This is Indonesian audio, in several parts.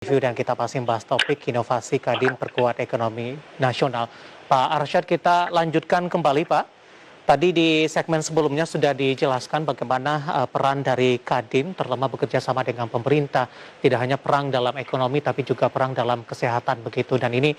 Review dan kita masih membahas topik inovasi Kadin perkuat ekonomi nasional. Pak Arsyad, kita lanjutkan kembali Pak. Tadi di segmen sebelumnya sudah dijelaskan bagaimana peran dari Kadin terutama bekerja sama dengan pemerintah. Tidak hanya perang dalam ekonomi tapi juga perang dalam kesehatan begitu. Dan ini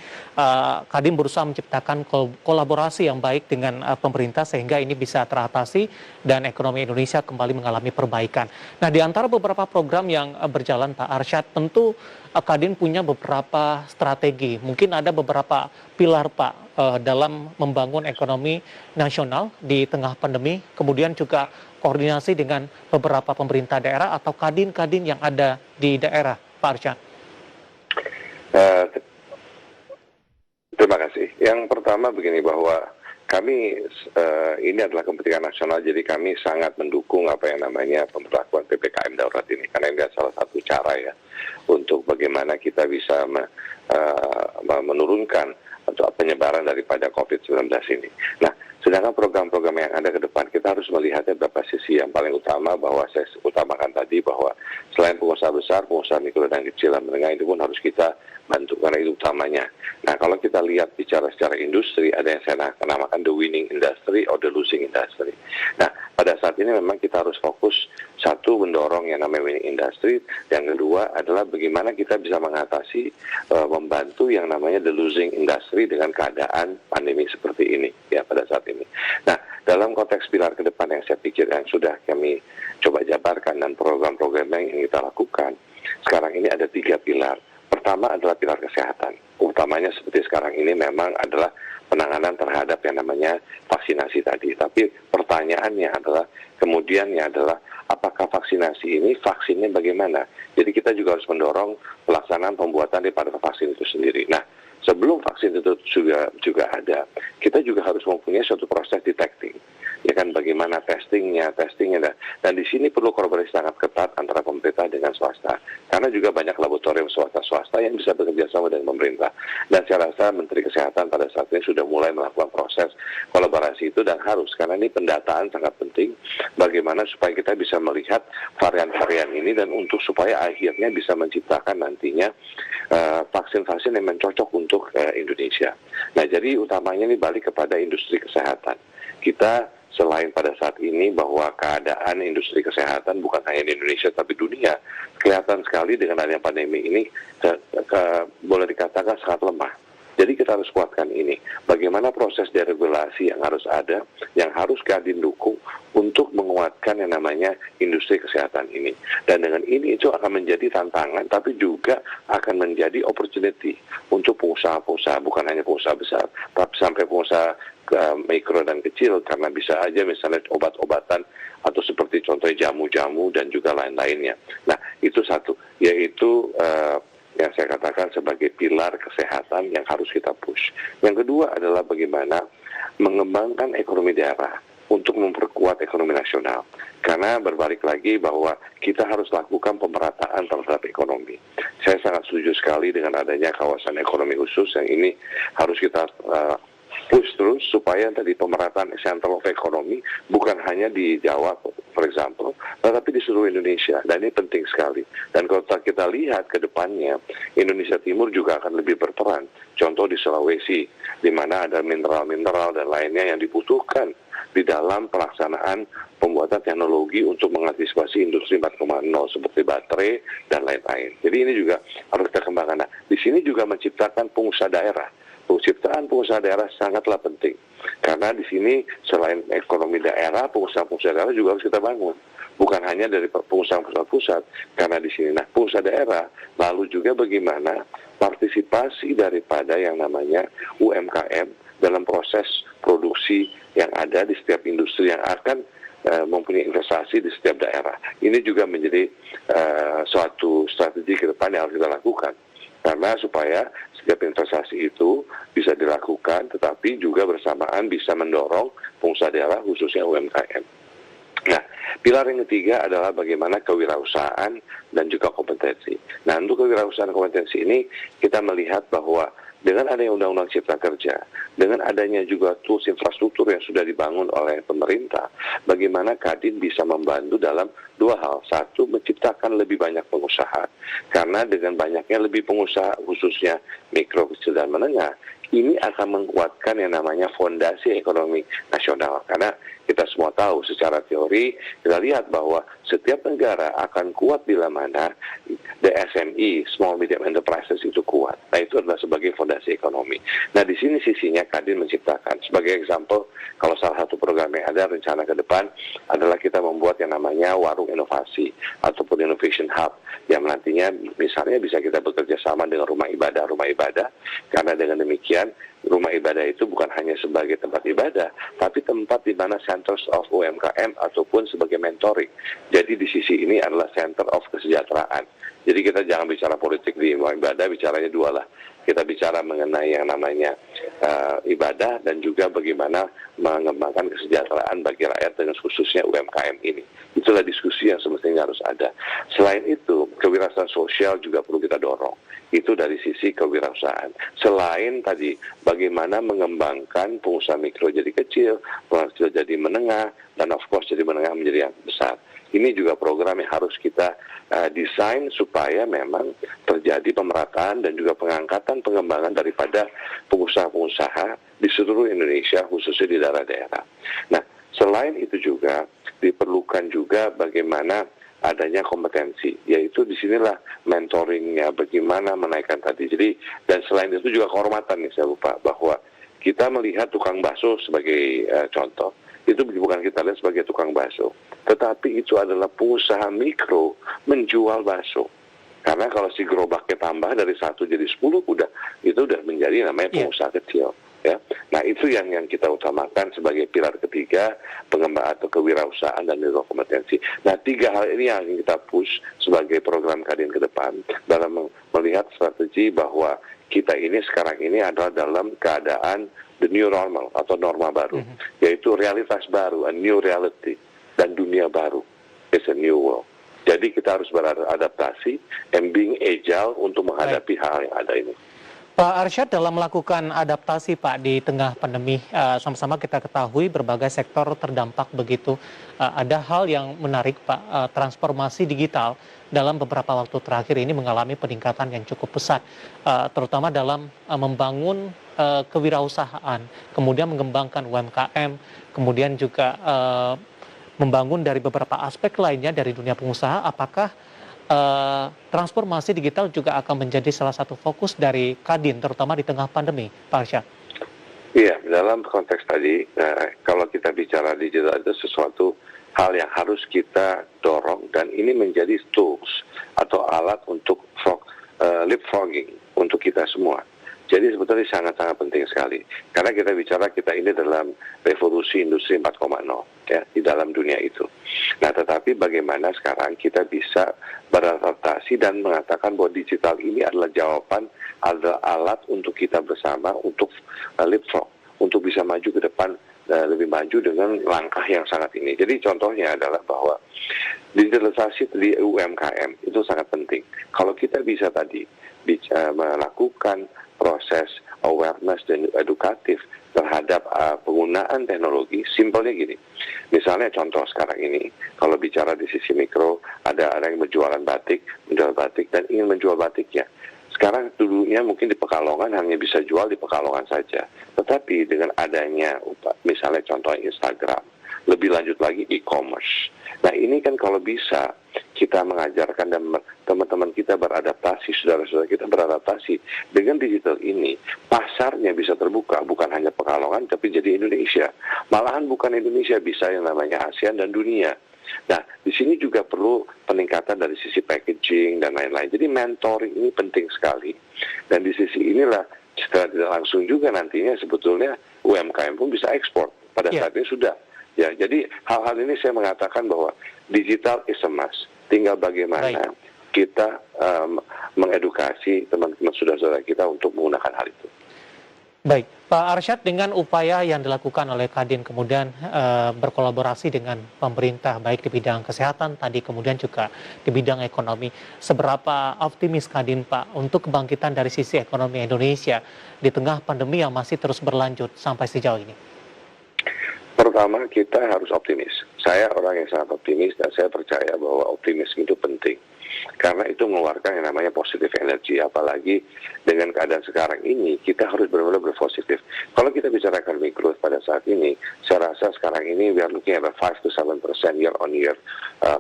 Kadin berusaha menciptakan kolaborasi yang baik dengan pemerintah sehingga ini bisa teratasi dan ekonomi Indonesia kembali mengalami perbaikan. Nah, di antara beberapa program yang berjalan Pak Arsyad, tentu Kadin punya beberapa strategi. Mungkin ada beberapa pilar Pak dalam membangun ekonomi nasional di tengah pandemi, kemudian juga koordinasi dengan beberapa pemerintah daerah atau kadin-kadin yang ada di daerah, Pak Arsyad. Terima kasih. Yang pertama begini, bahwa kami ini adalah kepentingan nasional, jadi kami sangat mendukung apa yang namanya pemberlakuan PPKM darurat ini, karena ini adalah salah satu cara ya untuk bagaimana kita bisa menurunkan atau penyebaran daripada COVID-19 ini. Nah, sedangkan program-program yang ada ke depan, kita harus melihatnya beberapa sisi. Yang paling utama bahwa saya utamakan tadi bahwa selain pengusaha besar, pengusaha mikro dan kecil dan menengah itu pun harus kita bantu, karena itu utamanya. Nah, kalau kita lihat bicara secara industri, ada yang saya namakan the winning industry or the losing industry. Nah, pada saat ini memang kita harus fokus, satu, mendorong yang namanya winning industry, yang kedua adalah bagaimana kita bisa mengatasi, membantu yang namanya the losing industry dengan keadaan pandemi seperti ini ya pada saat ini. Nah, dalam konteks pilar ke depan yang saya pikir yang sudah kami coba jabarkan dan program-program yang kita lakukan, sekarang ini ada 3 pilar. Pertama adalah pilar kesehatan. Utamanya seperti sekarang ini memang adalah penanganan terhadap yang namanya vaksinasi tadi. Tapi pertanyaannya adalah, kemudiannya adalah apakah vaksinasi ini, vaksinnya bagaimana? Jadi kita juga harus mendorong pelaksanaan pembuatan daripada vaksin itu sendiri. Nah, sebelum vaksin itu juga ada, kita juga harus mempunyai suatu proses detecting. Ya kan, bagaimana testingnya, dan di sini perlu kolaborasi sangat ketat antara pemerintah dengan swasta, karena juga banyak laboratorium swasta yang bisa bekerja sama dengan pemerintah. Dan saya rasa Menteri Kesehatan pada saat ini sudah mulai melakukan proses kolaborasi itu, dan harus, karena ini pendataan sangat penting, bagaimana supaya kita bisa melihat varian-varian ini, dan untuk supaya akhirnya bisa menciptakan nantinya vaksin-vaksin yang cocok untuk Indonesia. Nah, jadi utamanya ini balik kepada industri kesehatan. Kita selain pada saat ini bahwa keadaan industri kesehatan bukan hanya di Indonesia tapi dunia, kelihatan sekali dengan adanya pandemi ini boleh dikatakan sangat lemah. Jadi kita harus kuatkan ini. Bagaimana proses deregulasi yang harus ada, yang harus Kadin dukung untuk menguatkan yang namanya industri kesehatan ini. Dan dengan ini itu akan menjadi tantangan, tapi juga akan menjadi opportunity untuk pengusaha-pengusaha, bukan hanya pengusaha besar, tapi sampai pengusaha mikro dan kecil, karena bisa aja misalnya obat-obatan atau seperti contohnya jamu-jamu dan juga lain-lainnya. Nah, itu satu, yaitu yang saya katakan sebagai pilar kesehatan yang harus kita push. Yang kedua adalah bagaimana mengembangkan ekonomi daerah untuk memperkuat ekonomi nasional. Karena berbalik lagi bahwa kita harus lakukan pemerataan terhadap ekonomi. Saya sangat setuju sekali dengan adanya kawasan ekonomi khusus yang ini harus kita push terus supaya tadi pemerataan center of economy bukan hanya di Jawa, for example, tetapi di seluruh Indonesia. Dan ini penting sekali. Dan kalau kita lihat ke depannya, Indonesia Timur juga akan lebih berperan. Contoh di Sulawesi, di mana ada mineral-mineral dan lainnya yang dibutuhkan di dalam pelaksanaan pembuatan teknologi untuk mengantisipasi industri 4.0 seperti baterai dan lain-lain. Jadi ini juga harus kita kembangkan. Nah, di sini juga menciptakan pengusaha daerah. Penciptaan pengusaha daerah sangatlah penting, karena di sini selain ekonomi daerah, pengusaha-pengusaha daerah juga harus kita bangun, bukan hanya dari pengusaha-pengusaha pusat, karena di sini pengusaha daerah, lalu juga bagaimana partisipasi daripada yang namanya UMKM dalam proses produksi yang ada di setiap industri yang akan mempunyai investasi di setiap daerah. Ini juga menjadi suatu strategi ke depan yang harus kita lakukan. Karena supaya setiap investasi itu bisa dilakukan, tetapi juga bersamaan bisa mendorong pengusaha daerah khususnya UMKM. Nah, pilar yang ketiga adalah bagaimana kewirausahaan dan juga kompetensi. Nah, untuk kewirausahaan dan kompetensi ini kita melihat bahwa dengan adanya Undang-Undang Cipta Kerja, dengan adanya juga tools infrastruktur yang sudah dibangun oleh pemerintah, bagaimana Kadin bisa membantu dalam dua hal. Satu, menciptakan lebih banyak pengusaha. Karena dengan banyaknya lebih pengusaha, khususnya mikro, kecil, dan menengah, ini akan menguatkan yang namanya fondasi ekonomi nasional. Karena kita semua tahu secara teori, kita lihat bahwa setiap negara akan kuat bila mana the SME, Small Medium Enterprises itu kuat. Nah, itu adalah sebagai fondasi ekonomi. Nah, di sini sisinya Kadin menciptakan. Sebagai example, kalau salah satu program yang ada rencana ke depan adalah kita membuat yang namanya warung inovasi ataupun innovation hub yang nantinya misalnya bisa kita bekerja sama dengan rumah ibadah, karena dengan demikian rumah ibadah itu bukan hanya sebagai tempat ibadah, tapi tempat di mana centers of UMKM ataupun sebagai mentoring. Jadi di sisi ini adalah center of kesejahteraan. Jadi kita jangan bicara politik di rumah ibadah, bicaranya dua lah. Kita bicara mengenai yang namanya ibadah dan juga bagaimana mengembangkan kesejahteraan bagi rakyat dengan khususnya UMKM ini. Itulah diskusi yang semestinya harus ada. Selain itu, kewirausahaan sosial juga perlu kita dorong. Itu dari sisi kewirausahaan. Selain tadi, bagaimana mengembangkan pengusaha mikro jadi kecil, pengusaha kecil jadi menengah, dan of course jadi menengah menjadi yang besar. Ini juga program yang harus kita desain supaya memang terjadi pemerataan dan juga pengangkatan pengembangan daripada pengusaha-pengusaha di seluruh Indonesia, khususnya di daerah-daerah. Nah, selain itu juga diperlukan juga bagaimana adanya kompetensi, yaitu disinilah mentoringnya, bagaimana menaikkan tadi. Jadi, dan selain itu juga kehormatan nih saya lupa, bahwa kita melihat tukang bakso sebagai contoh, itu bukan kita lihat sebagai tukang bakso, tetapi itu adalah pengusaha mikro menjual bakso. Karena kalau si gerobaknya tambah dari 1 jadi 10, itu udah menjadi namanya pengusaha kecil. Ya, nah itu yang kita utamakan sebagai pilar ketiga, pengembangan atau kewirausahaan dan juga kompetensi. Nah, 3 hal ini yang kita push sebagai program Kadin ke depan dalam melihat strategi bahwa kita ini sekarang ini adalah dalam keadaan the new normal atau norma baru, yaitu realitas baru, a new reality, dan dunia baru, it's a new world. Jadi kita harus beradaptasi and being agile untuk menghadapi hal yang ada ini. Pak Arsyad, dalam melakukan adaptasi Pak di tengah pandemi, sama-sama kita ketahui berbagai sektor terdampak begitu. Ada hal yang menarik Pak, transformasi digital dalam beberapa waktu terakhir ini mengalami peningkatan yang cukup pesat, terutama dalam membangun kewirausahaan, kemudian mengembangkan UMKM, kemudian juga membangun dari beberapa aspek lainnya dari dunia pengusaha. Apakah transformasi digital juga akan menjadi salah satu fokus dari Kadin, terutama di tengah pandemi, Pak Arsyad? Iya, dalam konteks tadi, kalau kita bicara digital itu sesuatu hal yang harus kita dorong, dan ini menjadi tools atau alat untuk leapfrogging untuk kita semua. Jadi sebetulnya sangat-sangat penting sekali. Karena kita bicara kita ini dalam revolusi industri 4.0 ya, di dalam dunia itu. Nah, tetapi bagaimana sekarang kita bisa beradaptasi dan mengatakan bahwa digital ini adalah jawaban, adalah alat untuk kita bersama untuk leapfrog, untuk bisa maju ke depan, lebih maju dengan langkah yang sangat ini. Jadi contohnya adalah bahwa digitalisasi di UMKM itu sangat penting. Kalau kita bisa tadi melakukan proses awareness dan edukatif terhadap penggunaan teknologi, simpelnya gini. Misalnya contoh sekarang ini, kalau bicara di sisi mikro, ada yang menjual batik dan ingin menjual batiknya. Sekarang dulunya mungkin di Pekalongan hanya bisa jual di Pekalongan saja. Tetapi dengan adanya misalnya contoh Instagram, lebih lanjut lagi e-commerce. Nah, ini kan kalau bisa kita mengajarkan dan teman-teman kita beradaptasi, saudara-saudara kita beradaptasi dengan digital ini, pasarnya bisa terbuka, bukan hanya Pekalongan, tapi jadi Indonesia. Malahan bukan Indonesia, bisa yang namanya ASEAN dan dunia. Nah, di sini juga perlu peningkatan dari sisi packaging dan lain-lain. Jadi mentoring ini penting sekali. Dan di sisi inilah secara tidak langsung juga nantinya sebetulnya UMKM pun bisa ekspor. Pada saat ini sudah. Ya, jadi hal-hal ini saya mengatakan bahwa digital is a must. Tinggal bagaimana kita mengedukasi teman-teman saudara-saudara kita untuk menggunakan hal itu. Baik, Pak Arsyad, dengan upaya yang dilakukan oleh Kadin kemudian berkolaborasi dengan pemerintah baik di bidang kesehatan tadi kemudian juga di bidang ekonomi, seberapa optimis Kadin Pak untuk kebangkitan dari sisi ekonomi Indonesia di tengah pandemi yang masih terus berlanjut sampai sejauh ini? Pertama, kita harus optimis. Saya orang yang sangat optimis dan saya percaya bahwa optimisme itu penting. Karena itu mengeluarkan yang namanya positive energy. Apalagi dengan keadaan sekarang ini, kita harus benar-benar berpositif. Kalau kita bicara economic growth pada saat ini, saya rasa sekarang ini we are looking at a 5 to 7% year on year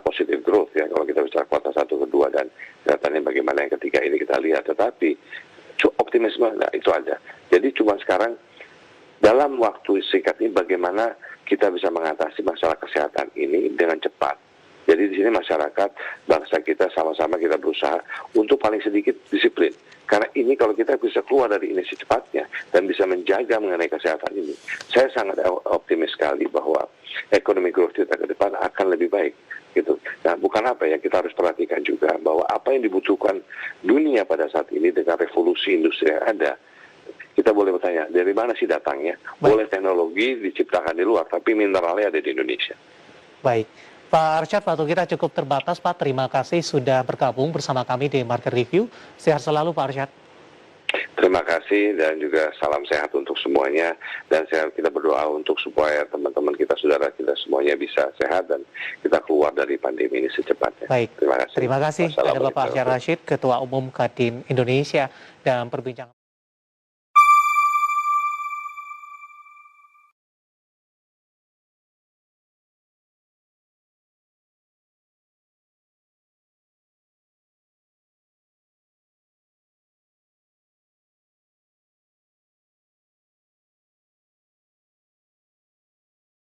positive growth ya. Kalau kita bicara kuartal 1 kedua dan datanya bagaimana yang ketiga ini kita lihat. Tetapi optimisme nah, itu ada. Jadi cuma sekarang dalam waktu singkat ini bagaimana kita bisa mengatasi masalah kesehatan ini dengan cepat. Jadi di sini masyarakat, bangsa kita sama-sama kita berusaha untuk paling sedikit disiplin. Karena ini kalau kita bisa keluar dari ini secepatnya dan bisa menjaga mengenai kesehatan ini, saya sangat optimis sekali bahwa ekonomi growth kita ke depan akan lebih baik. Gitu. Nah, bukan apa ya, kita harus perhatikan juga bahwa apa yang dibutuhkan dunia pada saat ini dengan revolusi industri yang ada, kita boleh bertanya, dari mana sih datangnya? Boleh teknologi diciptakan di luar, tapi mineralnya ada di Indonesia. Baik, Pak Arsyad, waktu kita cukup terbatas Pak, terima kasih sudah bergabung bersama kami di Market Review. Sehat selalu Pak Arsyad. Terima kasih dan juga salam sehat untuk semuanya. Dan kita berdoa untuk supaya teman-teman kita, saudara kita semuanya bisa sehat dan kita keluar dari pandemi ini secepatnya. Baik, Terima kasih. Terima kasih. Ada Bapak Arsyad Rashid, Ketua Umum Kadin Indonesia, dan perbincangan